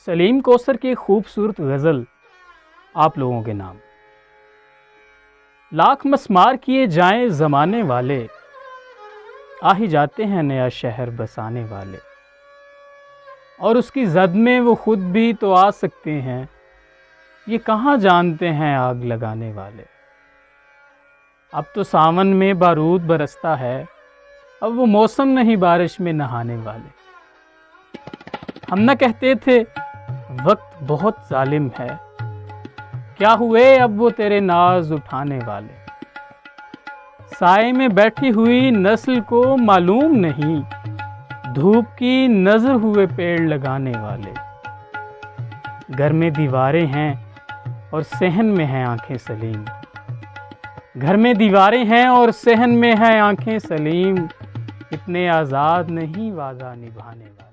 सलीम कौसर की खूबसूरत गज़ल आप लोगों के नाम। लाख मस्मार किए जाएं ज़माने वाले, आ ही जाते हैं नया शहर बसाने वाले। और उसकी जद में वो खुद भी तो आ सकते हैं, ये कहाँ जानते हैं आग लगाने वाले। अब तो सावन में बारूद बरसता है, अब वो मौसम नहीं बारिश में नहाने वाले। हम न कहते थे वक्त बहुत जालिम है, क्या हुए अब वो तेरे नाज उठाने वाले। साए में बैठी हुई नस्ल को मालूम नहीं, धूप की नजर हुए पेड़ लगाने वाले। घर में दीवारें हैं और सहन में हैं आंखें सलीम, घर में दीवारें हैं और सहन में हैं आंखें सलीम। इतने आज़ाद नहीं वादा निभाने वाले।